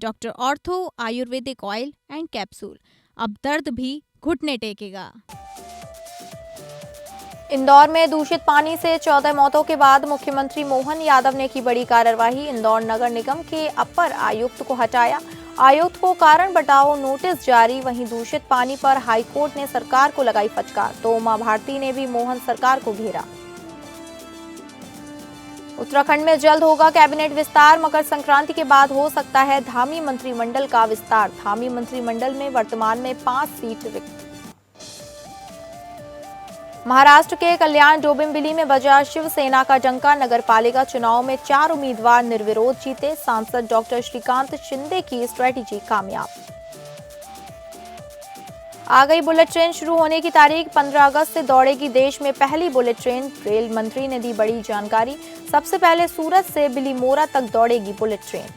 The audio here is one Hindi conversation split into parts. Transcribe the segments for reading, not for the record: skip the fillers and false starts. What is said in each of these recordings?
Doctor ortho Ayurvedic oil and capsule. अब दर्द भी घुटने टेकेगा। इंदौर में दूषित पानी से 14 मौतों के बाद मुख्यमंत्री मोहन यादव ने की बड़ी कार्रवाई। इंदौर नगर निगम के अपर आयुक्त को हटाया, आयुक्त को कारण बताओ नोटिस जारी। वहीं दूषित पानी पर हाईकोर्ट ने सरकार को लगाई फटकार, तो उमा भारती ने भी मोहन सरकार को घेरा। उत्तराखंड में जल्द होगा कैबिनेट विस्तार, मकर संक्रांति के बाद हो सकता है धामी मंत्रिमंडल का विस्तार। धामी मंत्रिमंडल में वर्तमान में 5 सीट रिक्त। महाराष्ट्र के कल्याण डोंबिवली में बजा शिवसेना का डंका। नगरपालिका चुनाव में 4 उम्मीदवार निर्विरोध जीते। सांसद डॉक्टर श्रीकांत शिंदे की स्ट्रेटेजी कामयाब। आ गई बुलेट ट्रेन, शुरू होने की तारीख 15 अगस्त से दौड़ेगी देश में पहली बुलेट ट्रेन। रेल मंत्री ने दी बड़ी जानकारी, सबसे पहले सूरत से बिलीमोरा तक दौड़ेगी बुलेट ट्रेन।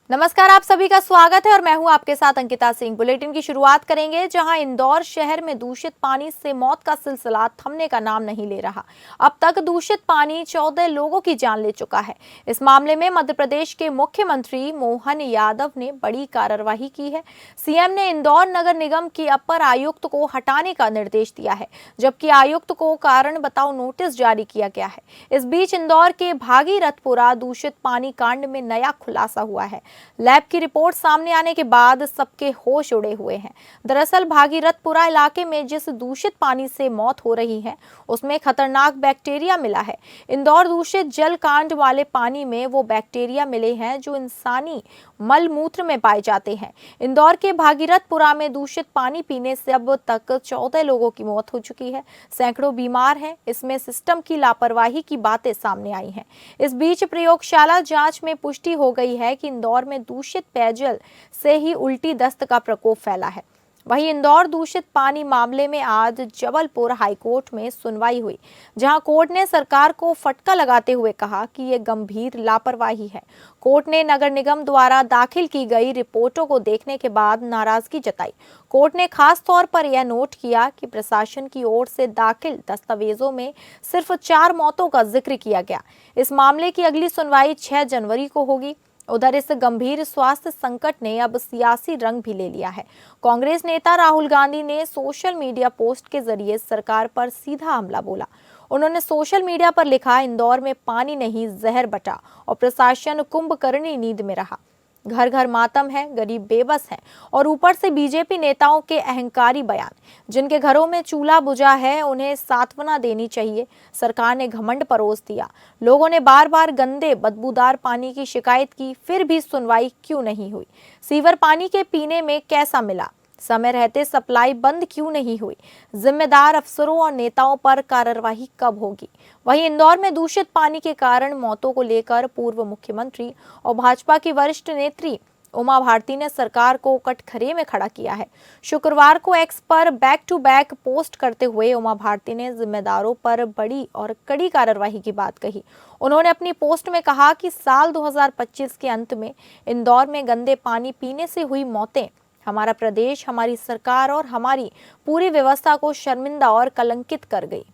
नमस्कार, आप सभी का स्वागत है और मैं हूं आपके साथ अंकिता सिंह। बुलेटिन की शुरुआत करेंगे जहां इंदौर शहर में दूषित पानी से मौत का सिलसिला थमने का नाम नहीं ले रहा। अब तक दूषित पानी 14 लोगों की जान ले चुका है। इस मामले में मध्य प्रदेश के मुख्यमंत्री मोहन यादव ने बड़ी कार्रवाई की है। सीएम ने इंदौर नगर निगम के अपर आयुक्त को हटाने का निर्देश दिया है, जबकि आयुक्त को कारण बताओ नोटिस जारी किया गया है। इस बीच इंदौर के भागीरथपुरा दूषित पानी कांड में नया खुलासा हुआ है। लैब की रिपोर्ट सामने आने के बाद सबके होश उड़े हुए हैं। दरअसल भागीरथपुरा इलाके में जिस दूषित पानी से मौत हो रही है उसमें खतरनाक बैक्टीरिया मिला है। इंदौर दूषित जल कांड वाले पानी में वो बैक्टीरिया मिले हैं जो इंसानी मल मूत्र में पाए जाते हैं। इंदौर के भागीरथपुरा में दूषित पानी पीने से अब तक 14 लोगों की मौत हो चुकी है। सैकड़ों बीमार हैं। इसमें सिस्टम की लापरवाही की बातें सामने आई हैं। इस बीच प्रयोगशाला जांच में पुष्टि हो गई है कि इंदौर में दूषित पेयजल से ही उल्टी दस्त का प्रकोप फैला है। वहीं इंदौर दूषित पानी मामले में आज जबलपुर हाईकोर्ट में सुनवाई हुई, जहां कोर्ट ने सरकार को फटका लगाते हुए कहा कि ये गंभीर लापरवाही है। कोर्ट ने नगर निगम द्वारा दाखिल की गई रिपोर्टों को देखने के बाद नाराजगी जताई। कोर्ट ने खास तौर पर यह नोट किया कि प्रशासन की ओर से दाखिल दस्तावेजों में सिर्फ 4 मौतों का जिक्र किया गया। इस मामले की अगली सुनवाई 6 जनवरी को होगी। उधर इस गंभीर स्वास्थ्य संकट ने अब सियासी रंग भी ले लिया है। कांग्रेस नेता राहुल गांधी ने सोशल मीडिया पोस्ट के जरिए सरकार पर सीधा हमला बोला। उन्होंने सोशल मीडिया पर लिखा, इंदौर में पानी नहीं जहर बटा और प्रशासन कुंभकर्णी नींद में रहा। घर घर मातम है, गरीब बेबस है और ऊपर से बीजेपी नेताओं के अहंकारी बयान। जिनके घरों में चूल्हा बुझा है उन्हें सांत्वना देनी चाहिए। सरकार ने घमंड परोस दिया। लोगों ने बार बार गंदे बदबूदार पानी की शिकायत की, फिर भी सुनवाई क्यों नहीं हुई? सीवर पानी के पीने में कैसा मिला? समय रहते सप्लाई बंद क्यों नहीं हुई? जिम्मेदार अफसरों और नेताओं पर कार्रवाई कब होगी? वहीं इंदौर में दूषित पानी के कारण मौतों को लेकर पूर्व मुख्यमंत्री और भाजपा की वरिष्ठ नेत्री उमा भारती ने सरकार को कटघरे में खड़ा किया है। शुक्रवार को एक्स पर बैक टू बैक पोस्ट करते हुए उमा भारती ने जिम्मेदारों पर बड़ी और कड़ी कार्रवाई की बात कही। उन्होंने अपनी पोस्ट में कहा कि साल 2025 के अंत में इंदौर में गंदे पानी पीने से हुई मौतें हमारा प्रदेश, हमारी सरकार और हमारी पूरी व्यवस्था को शर्मिंदा और कलंकित कर गई।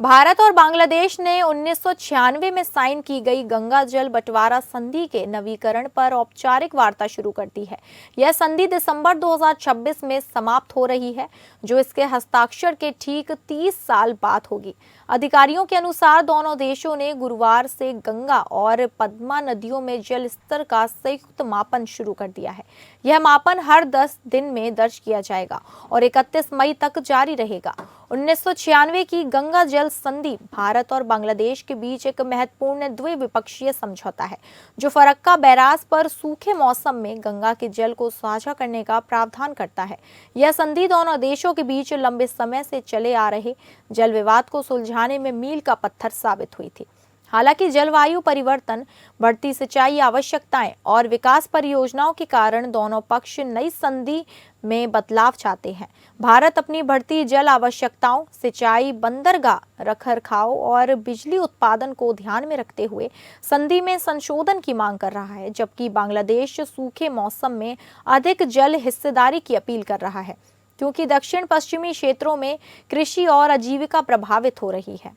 भारत और बांग्लादेश ने 1996 में साइन की गई गंगा जल बंटवारा संधि के नवीकरण पर औपचारिक वार्ता शुरू कर दी है। यह संधि दिसंबर 2026 में समाप्त हो रही है, जो इसके हस्ताक्षर के ठीक 30 साल बाद होगी। अधिकारियों के अनुसार दोनों देशों ने गुरुवार से गंगा और पद्मा नदियों में जल स्तर का संयुक्त मापन शुरू कर दिया है। यह मापन हर 10 दिन में दर्ज किया जाएगा और 31 मई तक जारी रहेगा। 1996 की गंगा जल संधि भारत और बांग्लादेश के बीच एक महत्वपूर्ण द्विपक्षीय समझौता है, जो फरक्का बैराज पर सूखे मौसम में गंगा के जल को साझा करने का प्रावधान करता है। यह संधि दोनों देशों के बीच लंबे समय से चले आ रहे जल विवाद को सुलझाने में मील का पत्थर साबित हुई थी। हालांकि जलवायु परिवर्तन, बढ़ती सिंचाई आवश्यकताएं और विकास परियोजनाओं के कारण दोनों पक्ष नई संधि में बदलाव चाहते हैं। भारत अपनी बढ़ती जल आवश्यकताओं, सिंचाई, बंदरगाह रखरखाव और बिजली उत्पादन को ध्यान में रखते हुए संधि में संशोधन की मांग कर रहा है, जबकि बांग्लादेश सूखे मौसम में अधिक जल हिस्सेदारी की अपील कर रहा है, क्योंकि दक्षिण पश्चिमी क्षेत्रों में कृषि और आजीविका प्रभावित हो रही है।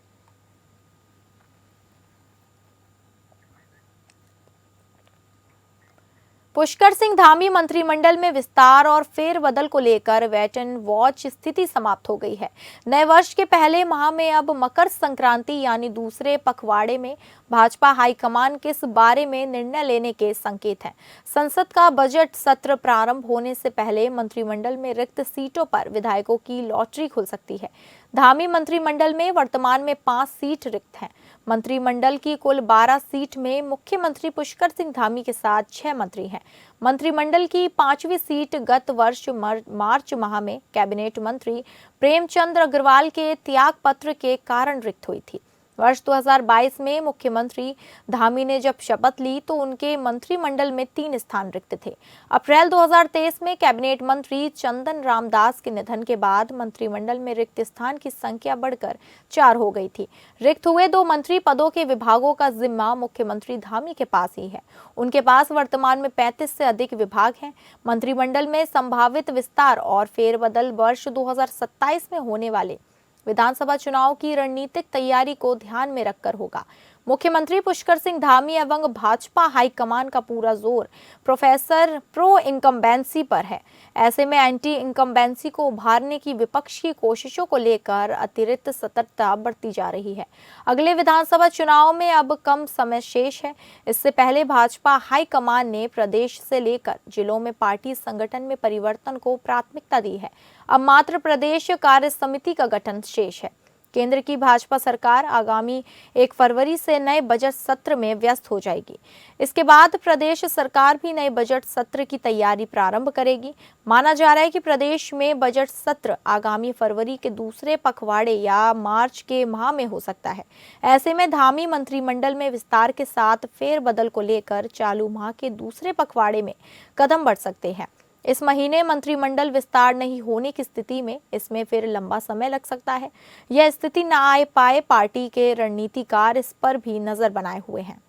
पुष्कर सिंह धामी मंत्रिमंडल में विस्तार और फेरबदल को लेकर वेट एंड वॉच स्थिति समाप्त हो गई है। नए वर्ष के पहले माह में अब मकर संक्रांति यानी दूसरे पखवाड़े में भाजपा हाईकमान किस बारे में निर्णय लेने के संकेत हैं। संसद का बजट सत्र प्रारंभ होने से पहले मंत्रिमंडल में रिक्त सीटों पर विधायकों की लॉटरी खुल सकती है। धामी मंत्रिमंडल में वर्तमान में 5 सीट रिक्त हैं। मंत्रिमंडल की कुल 12 सीट में मुख्यमंत्री पुष्कर सिंह धामी के साथ 6 मंत्री हैं। मंत्रिमंडल की 5वीं सीट गत वर्ष मार्च माह में कैबिनेट मंत्री प्रेमचंद अग्रवाल के त्यागपत्र के कारण रिक्त हुई थी। वर्ष 2022 में मुख्यमंत्री धामी ने जब शपथ ली तो उनके मंत्रिमंडल में 3 स्थान रिक्त थे। अप्रैल 2023 में कैबिनेट मंत्री चंदन रामदास के निधन के बाद मंत्रिमंडल में रिक्त स्थान की संख्या बढ़कर 4 हो गई थी। रिक्त हुए 2 मंत्री पदों के विभागों का जिम्मा मुख्यमंत्री धामी के पास ही है। उनके पास वर्तमान में 35 से अधिक विभाग हैं। मंत्रिमंडल में संभावित विस्तार और फेरबदल वर्ष 2027 में होने वाले विधानसभा चुनाव की रणनीतिक तैयारी को ध्यान में रखकर होगा। मुख्यमंत्री पुष्कर सिंह धामी एवं भाजपा हाईकमान का पूरा जोर प्रो इनकम्बेंसी पर है। ऐसे में एंटी इनकम्बेंसी को उभारने की विपक्ष की कोशिशों को लेकर अतिरिक्त सतर्कता बरती जा रही है। अगले विधानसभा चुनाव में अब कम समय शेष है। इससे पहले भाजपा हाईकमान ने प्रदेश से लेकर जिलों में पार्टी संगठन में परिवर्तन को प्राथमिकता दी है। अब मात्र प्रदेश कार्य समिति का गठन शेष है। केंद्र की भाजपा सरकार आगामी 1 फरवरी से नए बजट सत्र में व्यस्त हो जाएगी। इसके बाद प्रदेश सरकार भी नए बजट सत्र की तैयारी प्रारंभ करेगी। माना जा रहा है कि प्रदेश में बजट सत्र आगामी फरवरी के दूसरे पखवाड़े या मार्च के माह में हो सकता है। ऐसे में धामी मंत्रिमंडल में विस्तार के साथ फेरबदल को लेकर चालू माह के दूसरे पखवाड़े में कदम बढ़ सकते हैं। इस महीने मंत्रिमंडल विस्तार नहीं होने की स्थिति में इसमें फिर लंबा समय लग सकता है। यह स्थिति न आ पाए, पार्टी के रणनीतिकार इस पर भी नजर बनाए हुए हैं।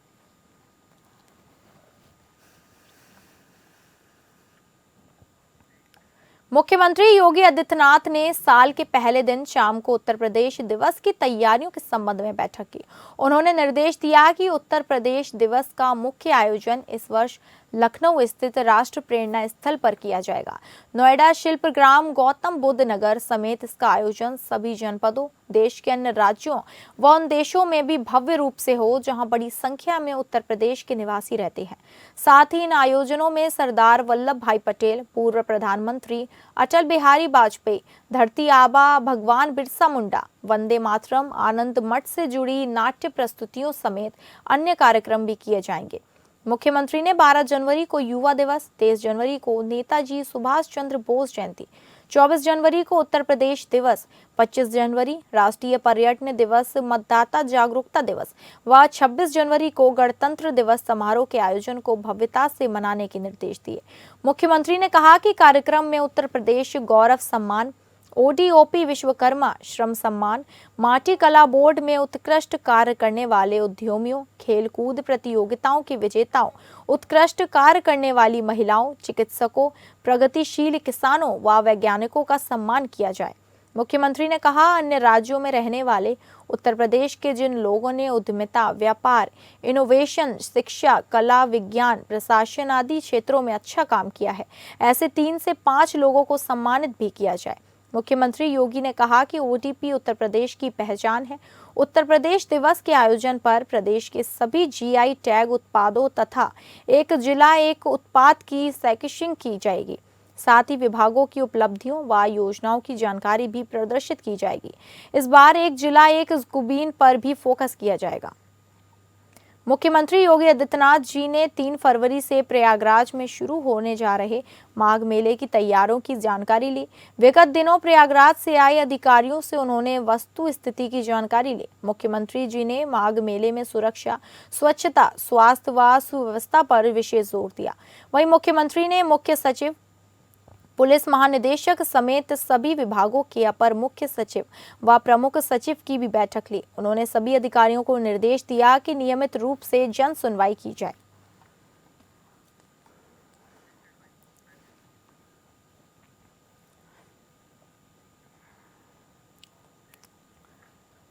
मुख्यमंत्री योगी आदित्यनाथ ने साल के पहले दिन शाम को उत्तर प्रदेश दिवस की तैयारियों के संबंध में बैठक की। उन्होंने निर्देश दिया कि उत्तर प्रदेश दिवस का मुख्य आयोजन इस वर्ष लखनऊ स्थित राष्ट्र प्रेरणा स्थल पर किया जाएगा। नोएडा, शिल्पग्राम, गौतम बुद्ध नगर समेत इसका आयोजन सभी जनपदों, देश के अन्य राज्यों व उन देशों में भी भव्य रूप से हो जहां बड़ी संख्या में उत्तर प्रदेश के निवासी रहते हैं। साथ ही इन आयोजनों में सरदार वल्लभ भाई पटेल, पूर्व प्रधानमंत्री अटल बिहारी वाजपेयी, धरती आबा भगवान बिरसा मुंडा, वंदे मातरम, आनंद मठ से जुड़ी नाट्य प्रस्तुतियों समेत अन्य कार्यक्रम भी किए जाएंगे। मुख्यमंत्री ने 12 जनवरी को युवा दिवस, 23 जनवरी को नेताजी सुभाष चंद्र बोस जयंती, 24 जनवरी को उत्तर प्रदेश दिवस, 25 जनवरी राष्ट्रीय पर्यटन दिवस, मतदाता जागरूकता दिवस व 26 जनवरी को गणतंत्र दिवस समारोह के आयोजन को भव्यता से मनाने के निर्देश दिए। मुख्यमंत्री ने कहा कि कार्यक्रम में उत्तर प्रदेश गौरव सम्मान, ODOP विश्वकर्मा श्रम सम्मान, माटी कला बोर्ड में उत्कृष्ट कार्य करने वाले उद्यमियों, खेलकूद प्रतियोगिताओं के विजेताओं, उत्कृष्ट कार्य करने वाली महिलाओं, चिकित्सकों, प्रगतिशील किसानों व वैज्ञानिकों का सम्मान किया जाए। मुख्यमंत्री ने कहा, अन्य राज्यों में रहने वाले उत्तर प्रदेश के जिन लोगों ने उद्यमिता, व्यापार, इनोवेशन, शिक्षा, कला, विज्ञान, प्रशासन आदि क्षेत्रों में अच्छा काम किया है, ऐसे 3 से 5 लोगों को सम्मानित भी किया जाए। मुख्यमंत्री योगी ने कहा कि ODP उत्तर प्रदेश की पहचान है। उत्तर प्रदेश दिवस के आयोजन पर प्रदेश के सभी GI टैग उत्पादों तथा एक जिला एक उत्पाद की सैकिशिंग की जाएगी। साथ ही विभागों की उपलब्धियों व योजनाओं की जानकारी भी प्रदर्शित की जाएगी। इस बार एक जिला एक स्कूबीन पर भी फोकस किया जाएगा। मुख्यमंत्री योगी आदित्यनाथ जी ने 3 फरवरी से प्रयागराज में शुरू होने जा रहे माघ मेले की तैयारियों की जानकारी ली। विगत दिनों प्रयागराज से आए अधिकारियों से उन्होंने वस्तु स्थिति की जानकारी ली। मुख्यमंत्री जी ने माघ मेले में सुरक्षा, स्वच्छता, स्वास्थ्य व सुव्यवस्था पर विशेष जोर दिया। वहीं मुख्यमंत्री ने मुख्य सचिव, पुलिस महानिदेशक समेत सभी विभागों के अपर मुख्य सचिव व प्रमुख सचिव की भी बैठक ली। उन्होंने सभी अधिकारियों को निर्देश दिया कि नियमित रूप से जन सुनवाई की जाए।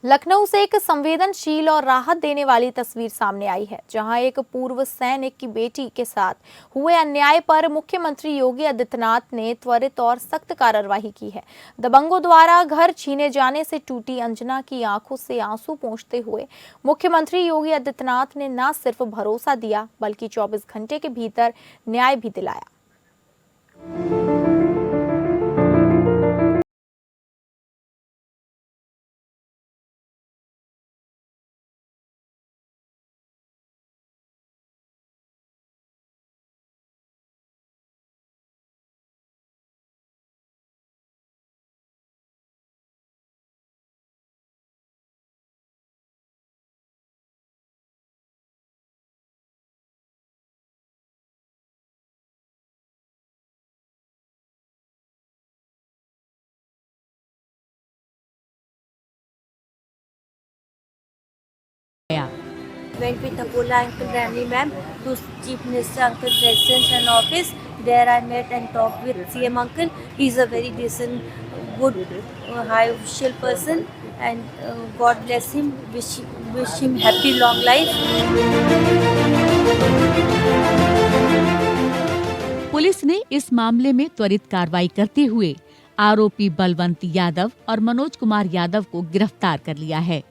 लखनऊ से एक संवेदनशील और राहत देने वाली तस्वीर सामने आई है, जहां एक पूर्व सैनिक की बेटी के साथ हुए अन्याय पर मुख्यमंत्री योगी आदित्यनाथ ने त्वरित और सख्त कार्रवाई की है। दबंगों द्वारा घर छीने जाने से टूटी अंजना की आंखों से आंसू पोंछते हुए मुख्यमंत्री योगी आदित्यनाथ ने न सिर्फ भरोसा दिया, बल्कि 24 घंटे के भीतर न्याय भी दिलाया। Went with Akola Uncle Rani ma'am to Chief Minister Uncle Residence and office. There I met and talked with CM Uncle. He's a very decent, good, high official person, and God bless him. Wish him happy long life. Police ने इस मामले में त्वरित कार्रवाई करते हुए आरोपी बलवंत यादव और मनोज कुमार यादव को गिरफ्तार कर लिया है।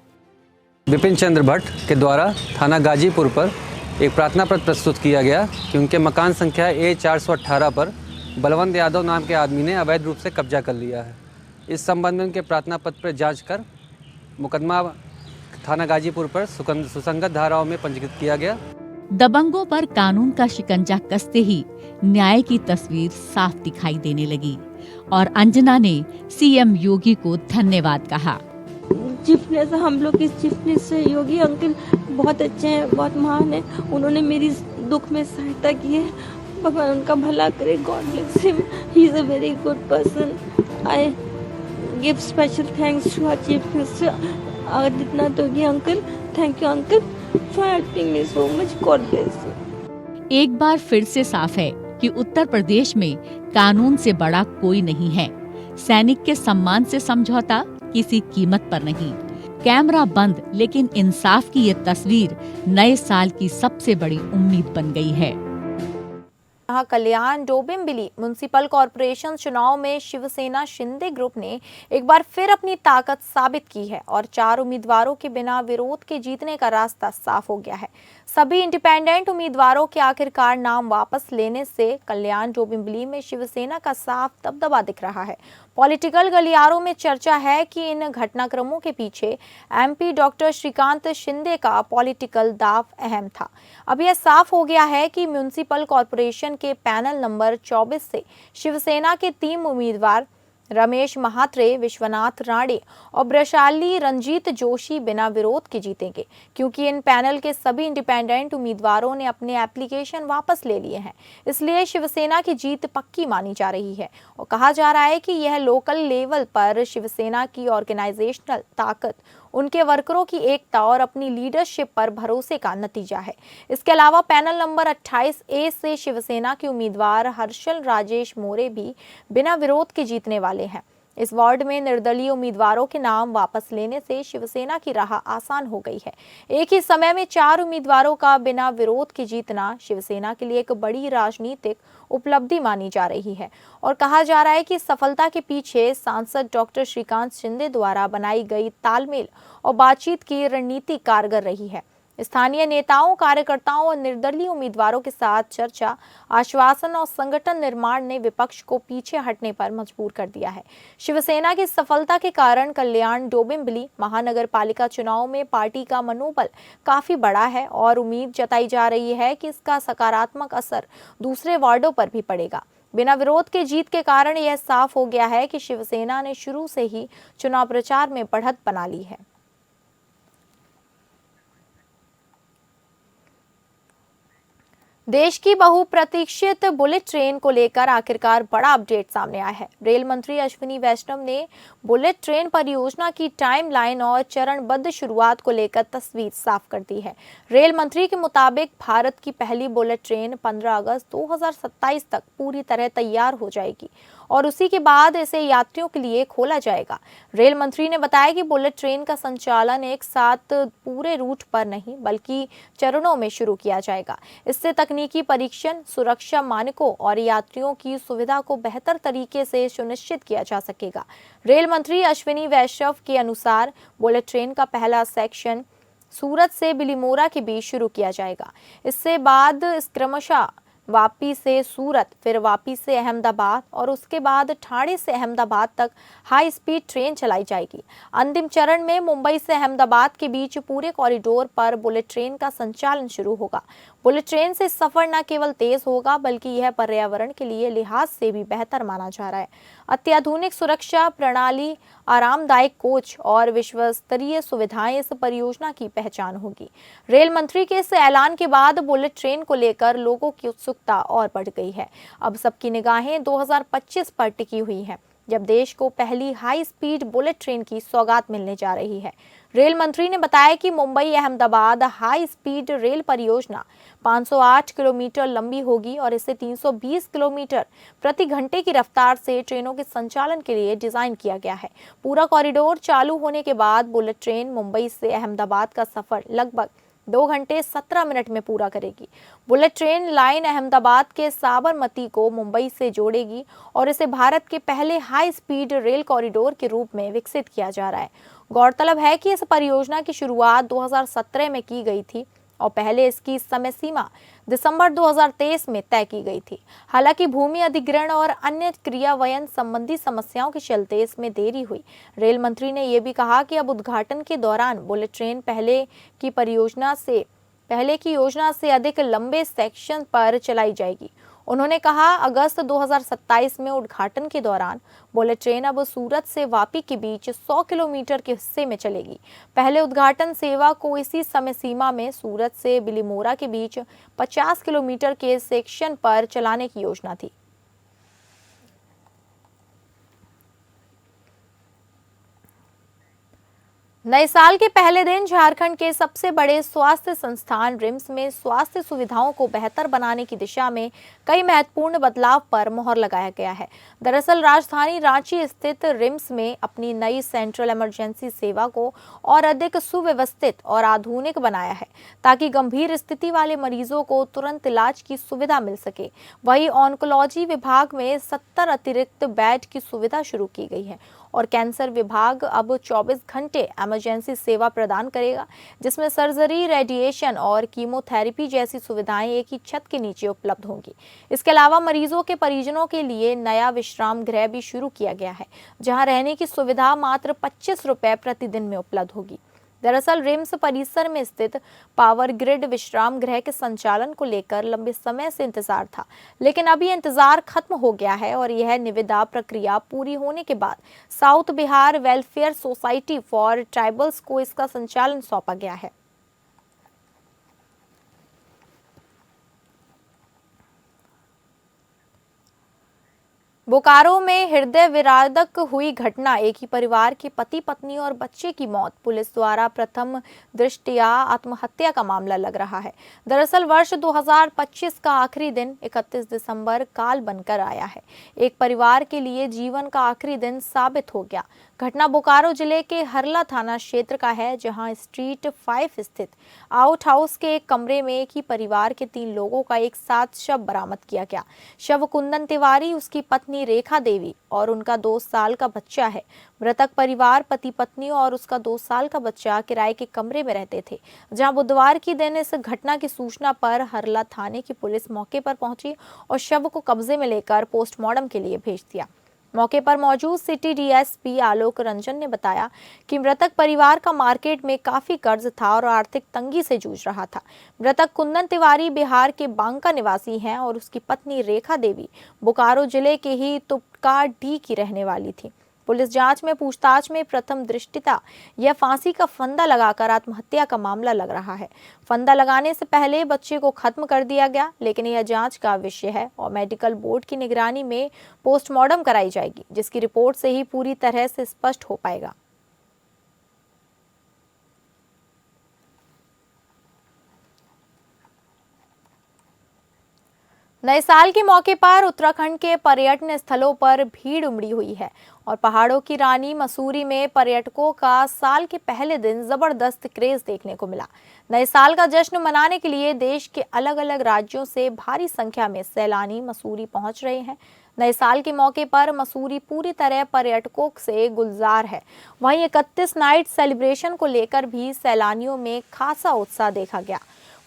विपिन चंद्र भट्ट के द्वारा थाना गाजीपुर पर एक प्रार्थना पत्र प्रस्तुत किया गया कि उनके मकान संख्या A418 पर बलवंत यादव नाम के आदमी ने अवैध रूप से कब्जा कर लिया है। इस संबंध में उनके प्रार्थना पत्र पर जांच कर मुकदमा थाना गाजीपुर पर सुसंगत धाराओं में पंजीकृत किया गया। दबंगों पर कानून का शिकंजा कसते ही न्याय की तस्वीर साफ दिखाई देने लगी और अंजना ने सीएम योगी को धन्यवाद कहा। चीफ मिनिस्टर, हम लोग के चीफ मिनिस्टर योगी अंकल बहुत अच्छे हैं, बहुत महान है। उन्होंने मेरी दुख में सहायता की है। भगवान उनका भला करे। God bless him. He is a very good person. I give special thanks to our chief minister Adityanath Yogi uncle. Thank you uncle for helping me so much. God bless you. एक बार फिर से साफ है कि उत्तर प्रदेश में कानून से बड़ा कोई नहीं है। सैनिक के सम्मान से समझौता किसी कीमत पर नहीं। कैमरा बंद, लेकिन इंसाफ की ये तस्वीर नए साल की सबसे बड़ी उम्मीद बन गई है। कल्याण डोंबिवली म्युनिसिपल कॉरपोरेशन चुनाव में शिवसेना शिंदे ग्रुप ने एक बार फिर अपनी ताकत साबित की है और 4 उम्मीदवारों के बिना विरोध के जीतने का रास्ता साफ हो गया है। सभी इंडिपेंडेंट उम्मीदवारों के आखिरकार नाम वापस लेने से कल्याण डोंबिवली में शिवसेना का साफ दबदबा दिख रहा है। पॉलिटिकल गलियारों में चर्चा है कि इन घटनाक्रमों के पीछे एमपी डॉक्टर श्रीकांत शिंदे का पॉलिटिकल दाव अहम था। अब यह साफ हो गया है कि म्युनिसिपल कॉरपोरेशन के पैनल नंबर 24 से शिवसेना के 3 उम्मीदवार रमेश महात्रे, विश्वनाथ राणे और वैशाली रंजीत जोशी बिना विरोध के जीतेंगे, क्योंकि इन पैनल के सभी इंडिपेंडेंट उम्मीदवारों ने अपने एप्लीकेशन वापस ले लिए हैं। इसलिए शिवसेना की जीत पक्की मानी जा रही है और कहा जा रहा है कि यह लोकल लेवल पर शिवसेना की ऑर्गेनाइजेशनल ताकत, उनके वर्करों की एकता और अपनी लीडरशिप पर भरोसे का नतीजा है। इसके अलावा पैनल नंबर 28A से शिवसेना के उम्मीदवार हर्षल राजेश मोरे भी बिना विरोध के जीतने वाले हैं। इस वार्ड में निर्दलीय उम्मीदवारों के नाम वापस लेने से शिवसेना की राह आसान हो गई है। एक ही समय में 4 उम्मीदवारों का बिना विरोध के जीतना शिवसेना के लिए एक बड़ी राजनीतिक उपलब्धि मानी जा रही है और कहा जा रहा है कि सफलता के पीछे सांसद डॉक्टर श्रीकांत शिंदे द्वारा बनाई गई तालमेल और बातचीत की रणनीति कारगर रही है। स्थानीय नेताओं, कार्यकर्ताओं और निर्दलीय उम्मीदवारों के साथ चर्चा, आश्वासन और संगठन निर्माण ने विपक्ष को पीछे हटने पर मजबूर कर दिया है। शिवसेना की सफलता के कारण कल्याण डोंबिवली महानगर पालिका चुनाव में पार्टी का मनोबल काफी बढ़ा है और उम्मीद जताई जा रही है कि इसका सकारात्मक असर दूसरे वार्डों पर भी पड़ेगा। बिना विरोध के जीत के कारण यह साफ हो गया है कि शिवसेना ने शुरू से ही चुनाव प्रचार में बढ़त बना ली है। देश की बहुप्रतीक्षित बुलेट ट्रेन को लेकर आखिरकार बड़ा अपडेट सामने आया है। रेल मंत्री अश्विनी वैष्णव ने बुलेट ट्रेन परियोजना की टाइमलाइन और चरणबद्ध शुरुआत को लेकर तस्वीर साफ कर दी है। रेल मंत्री के मुताबिक भारत की पहली बुलेट ट्रेन 15 अगस्त 2027 तक पूरी तरह तैयार हो जाएगी और उसी के बाद इसे यात्रियों के लिए खोला जाएगा। रेल मंत्री ने बताया कि बुलेट ट्रेन का संचालन एक साथ पूरे रूट पर नहीं बल्कि चरणों में शुरू किया जाएगा। इससे तकनीकी परीक्षण, सुरक्षा मानकों और यात्रियों की सुविधा को बेहतर तरीके से सुनिश्चित किया जा सकेगा। रेल मंत्री अश्विनी वैष्णव के अनुसार बुलेट ट्रेन का पहला सेक्शन सूरत से बिलीमोरा के बीच शुरू किया जाएगा। इससे बाद क्रमशः वापी से सूरत, फिर वापी से अहमदाबाद और उसके बाद ठाणे से अहमदाबाद तक हाई स्पीड ट्रेन चलाई जाएगी। अंतिम चरण में मुंबई से अहमदाबाद के बीच पूरे कॉरिडोर पर बुलेट ट्रेन का संचालन शुरू होगा। बुलेट ट्रेन से सफर न केवल तेज होगा बल्कि यह पर्यावरण के लिए लिहाज से भी बेहतर माना जा रहा है। अत्याधुनिक सुरक्षा प्रणाली, आरामदायक कोच और विश्वस्तरीय सुविधाएं इस परियोजना की पहचान होगी। रेल मंत्री के इस ऐलान के बाद बुलेट ट्रेन को लेकर लोगों की उत्सुकता और बढ़ गई है। अब सबकी निगाहें 2025 पर टिकी हुई हैं, जब देश को पहली हाई स्पीड बुलेट ट्रेन की सौगात मिलने जा रही है। रेल मंत्री ने बताया कि Mumbai Ahmedabad high speed rail परियोजना 508 किलोमीटर लंबी होगी और इसे 320 किलोमीटर प्रति घंटे की रफ्तार से ट्रेनों के संचालन के लिए डिजाइन किया गया है। पूरा कॉरिडोर चालू होने के बाद बुलेट ट्रेन मुंबई से अहमदाबाद का सफर लगभग 2 घंटे 17 मिनट में पूरा करेगी। बुलेट ट्रेन लाइन अहमदाबाद के साबरमती को मुंबई से जोड़ेगी और इसे भारत के पहले हाई स्पीड रेल कॉरिडोर के रूप में विकसित किया जा रहा है। गौरतलब है कि इस परियोजना की शुरुआत 2017 में की गई थी और पहले इसकी समय सीमा दिसंबर 2023 में तय की गई थी। हालांकि भूमि अधिग्रहण और अन्य क्रियान्वयन संबंधी समस्याओं के चलते इसमें देरी हुई। रेल मंत्री ने यह भी कहा कि अब उद्घाटन के दौरान बुलेट ट्रेन पहले की योजना से अधिक लंबे सेक्शन पर चलाई जाएगी। उन्होंने कहा, अगस्त 2027 में उद्घाटन के दौरान बुलेट ट्रेन अब सूरत से वापी के बीच 100 किलोमीटर के हिस्से में चलेगी। पहले उद्घाटन सेवा को इसी समय सीमा में सूरत से बिलीमोरा के बीच 50 किलोमीटर के सेक्शन पर चलाने की योजना थी। नए साल के पहले दिन झारखंड के सबसे बड़े स्वास्थ्य संस्थान रिम्स में स्वास्थ्य सुविधाओं को बेहतर बनाने की दिशा में कई महत्वपूर्ण बदलाव पर मुहर लगाया गया है। दरअसल राजधानी रांची स्थित रिम्स में अपनी नई सेंट्रल इमरजेंसी सेवा को और अधिक सुव्यवस्थित और आधुनिक बनाया है, ताकि गंभीर स्थिति वाले मरीजों को तुरंत इलाज की सुविधा मिल सके। वहीं ऑन्कोलॉजी विभाग में 70 अतिरिक्त बेड की सुविधा शुरू की गई है और कैंसर विभाग अब 24 घंटे इमरजेंसी सेवा प्रदान करेगा, जिसमें सर्जरी, रेडिएशन और कीमोथेरेपी जैसी सुविधाएं एक ही छत के नीचे उपलब्ध होंगी। इसके अलावा मरीजों के परिजनों के लिए नया विश्राम गृह भी शुरू किया गया है, जहां रहने की सुविधा मात्र 25 रुपए प्रतिदिन में उपलब्ध होगी। दरअसल रिम्स परिसर में स्थित पावर ग्रिड विश्राम गृह के संचालन को लेकर लंबे समय से इंतजार था, लेकिन अब ये इंतजार खत्म हो गया है और यह निविदा प्रक्रिया पूरी होने के बाद south Bihar welfare society for tribals को इसका संचालन सौंपा गया है। बोकारो में हृदय विदारक हुई घटना, एक ही परिवार के पति पत्नी और बच्चे की मौत पुलिस द्वारा प्रथम दृष्टया आत्महत्या का मामला लग रहा है। दरअसल वर्ष 2025 का आखिरी दिन 31 दिसंबर काल बनकर आया है। एक परिवार के लिए जीवन का आखिरी दिन साबित हो गया। घटना बोकारो जिले के हरला थाना क्षेत्र का है, जहां स्ट्रीट 5 स्थित आउट हाउस के एक कमरे में एक ही परिवार के 3 लोगों का एक साथ शव बरामद किया गया। शव कुंदन तिवारी, उसकी पत्नी पत्नी रेखा देवी और उनका 2 साल का बच्चा है। मृतक परिवार पति पत्नी और उसका 2 साल का बच्चा किराए के कमरे में रहते थे, जहां बुधवार की दिन इस घटना की सूचना पर हरला थाने की पुलिस मौके पर पहुंची और शव को कब्जे में लेकर पोस्टमार्टम के लिए भेज दिया। मौके पर मौजूद सिटी डीएसपी आलोक रंजन ने बताया कि मृतक परिवार का मार्केट में काफी कर्ज था और आर्थिक तंगी से जूझ रहा था। मृतक कुंदन तिवारी बिहार के बांका निवासी हैं और उसकी पत्नी रेखा देवी बोकारो जिले के ही तुपका डी की रहने वाली थी। पुलिस जांच में पूछताछ में प्रथम दृष्टिता यह फांसी का फंदा लगाकर आत्महत्या का मामला लग रहा है। फंदा लगाने से पहले बच्चे को खत्म कर दिया गया, लेकिन यह जांच का विषय है और मेडिकल बोर्ड की निगरानी में पोस्टमार्टम कराई जाएगी, जिसकी रिपोर्ट से ही पूरी तरह से स्पष्ट हो पाएगा। नए साल के मौके पर उत्तराखंड के पर्यटन स्थलों पर भीड़ उमड़ी हुई है और पहाड़ों की रानी मसूरी में पर्यटकों का साल के पहले दिन जबरदस्त क्रेज देखने को मिला। नए साल का जश्न मनाने के लिए देश के अलग अलग राज्यों से भारी संख्या में सैलानी मसूरी पहुंच रहे हैं। नए साल के मौके पर मसूरी पूरी तरह पर्यटकों से गुलजार है। वहीं 31 नाइट सेलिब्रेशन को लेकर भी सैलानियों में खासा उत्साह देखा गया।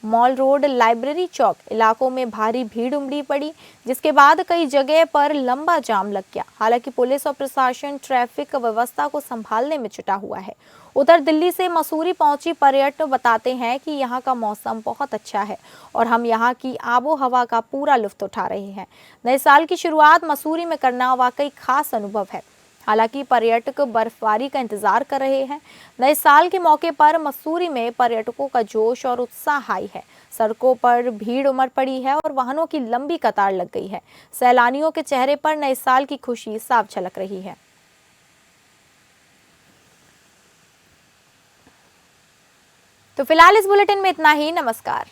मॉल रोड, लाइब्रेरी चौक इलाकों में भारी भीड़ उमड़ी पड़ी, जिसके बाद कई जगह पर लंबा जाम लग गया। हालांकि पुलिस और प्रशासन ट्रैफिक व्यवस्था को संभालने में जुटा हुआ है। उधर दिल्ली से मसूरी पहुंची पर्यटक बताते हैं कि यहां का मौसम बहुत अच्छा है और हम यहां की आबो हवा का पूरा लुत्फ उठा रहे हैं। नए साल की शुरुआत मसूरी में करना वाकई खास अनुभव है। हालांकि पर्यटक बर्फबारी का इंतजार कर रहे हैं। नए साल के मौके पर मसूरी में पर्यटकों का जोश और उत्साह हाई है। सड़कों पर भीड़ उमड़ पड़ी है और वाहनों की लंबी कतार लग गई है। सैलानियों के चेहरे पर नए साल की खुशी साफ झलक रही है। तो फिलहाल इस बुलेटिन में इतना ही। नमस्कार।